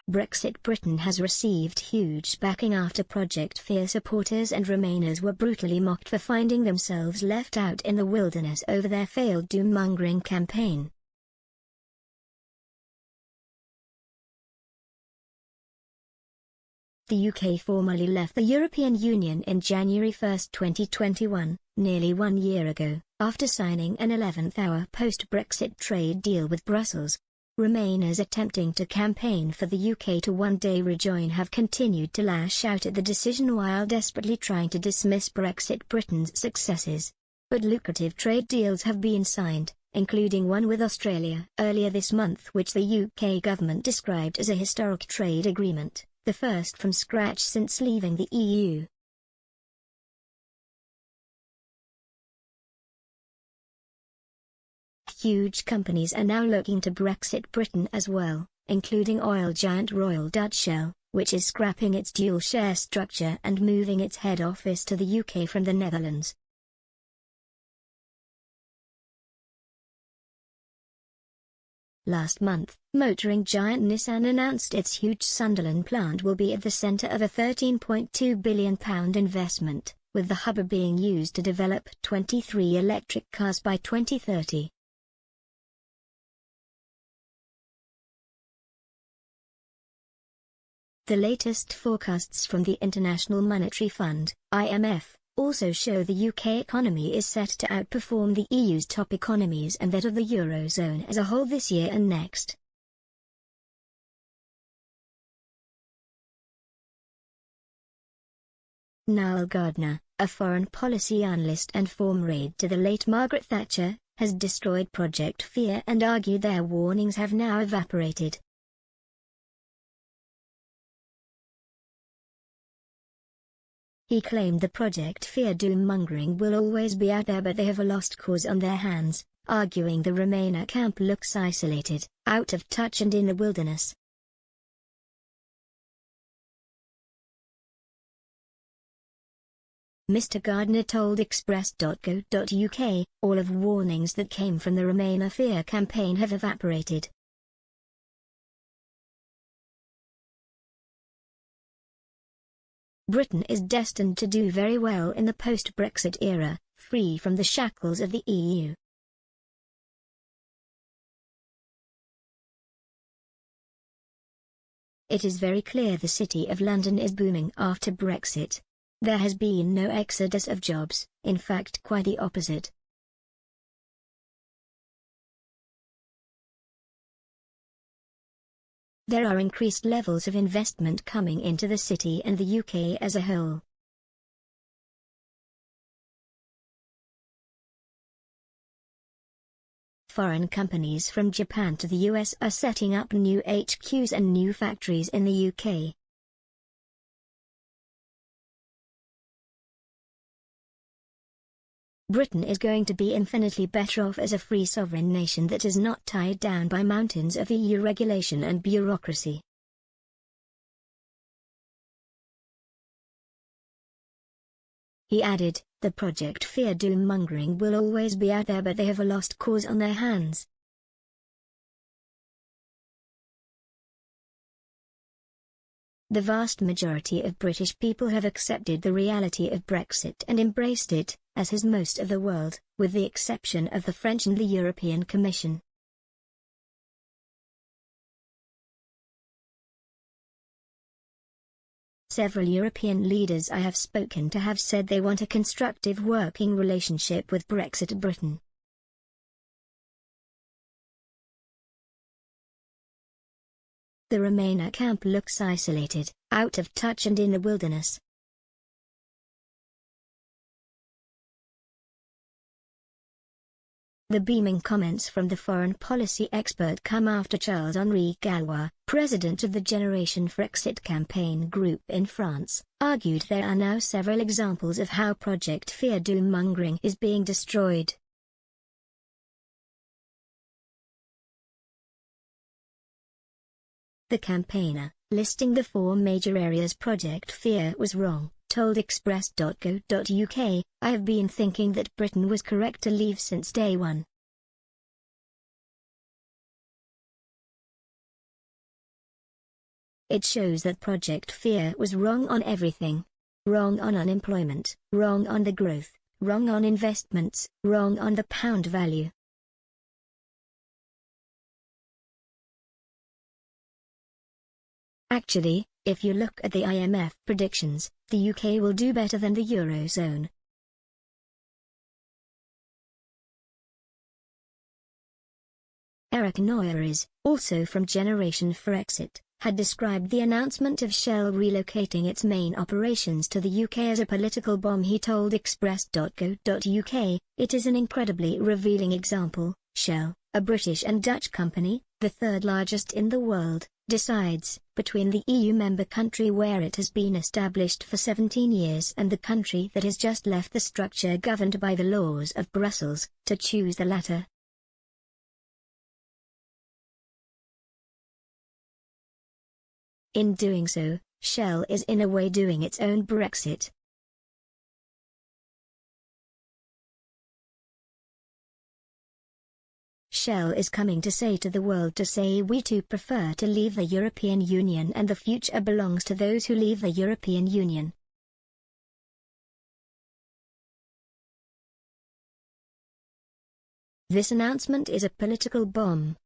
Brexit Britain has received huge backing after Project Fear supporters and Remainers were brutally mocked for finding themselves left out in the wilderness over their failed doom-mongering campaign. The UK formally left the European Union in January 1, 2021, nearly 1 year ago, after signing an 11th-hour post-Brexit trade deal with Brussels. Remainers attempting to campaign for the UK to one day rejoin have continued to lash out at the decision while desperately trying to dismiss Brexit Britain's successes. But lucrative trade deals have been signed, including one with Australia earlier this month, which the UK government described as a historic trade agreement, the first from scratch since leaving the EU. Huge companies are now looking to Brexit Britain as well, including oil giant Royal Dutch Shell, which is scrapping its dual share structure and moving its head office to the UK from the Netherlands. Last month, motoring giant Nissan announced its huge Sunderland plant will be at the centre of a £13.2 billion investment, with the hub being used to develop 23 electric cars by 2030. The latest forecasts from the International Monetary Fund, IMF, also show the UK economy is set to outperform the EU's top economies and that of the Eurozone as a whole this year and next. Niall Gardner, a foreign policy analyst and former aide to the late Margaret Thatcher, has destroyed Project Fear and argued their warnings have now evaporated. He claimed the Project Fear doom-mongering will always be out there, but they have a lost cause on their hands, arguing the Remainer camp looks isolated, out of touch and in the wilderness. Mr. Gardner told Express.co.uk, all of warnings that came from the Remainer Fear campaign have evaporated. Britain is destined to do very well in the post-Brexit era, free from the shackles of the EU. It is very clear the City of London is booming after Brexit. There has been no exodus of jobs, in fact quite the opposite. There are increased levels of investment coming into the city and the UK as a whole. Foreign companies from Japan to the US are setting up new HQs and new factories in the UK. Britain is going to be infinitely better off as a free sovereign nation that is not tied down by mountains of EU regulation and bureaucracy. He added, the Project Fear doom-mongering will always be out there, but they have a lost cause on their hands. The vast majority of British people have accepted the reality of Brexit and embraced it, as has most of the world, with the exception of the French and the European Commission. Several European leaders I have spoken to have said they want a constructive working relationship with Brexit Britain. The Remainer camp looks isolated, out of touch and in the wilderness. The beaming comments from the foreign policy expert come after Charles-Henri Gallois, president of the Generation Frexit campaign group in France, argued there are now several examples of how Project Fear doom-mongering is being destroyed. The campaigner, listing the 4 major areas Project Fear was wrong, told Express.co.uk, I have been thinking that Britain was correct to leave since day one. It shows that Project Fear was wrong on everything. Wrong on unemployment, wrong on the growth, wrong on investments, wrong on the pound value. Actually, if you look at the IMF predictions, the UK will do better than the Eurozone. Eric Noyes, also from Generation for Exit, had described the announcement of Shell relocating its main operations to the UK as a political bomb. He told Express.co.uk, "It is an incredibly revealing example. Shell, a British and Dutch company, the third largest in the world, decides, between the EU member country where it has been established for 17 years and the country that has just left the structure governed by the laws of Brussels, to choose the latter." In doing so, Shell is in a way doing its own Brexit. Shell is coming to say to the world to say we too prefer to leave the European Union and the future belongs to those who leave the European Union. This announcement is a political bomb.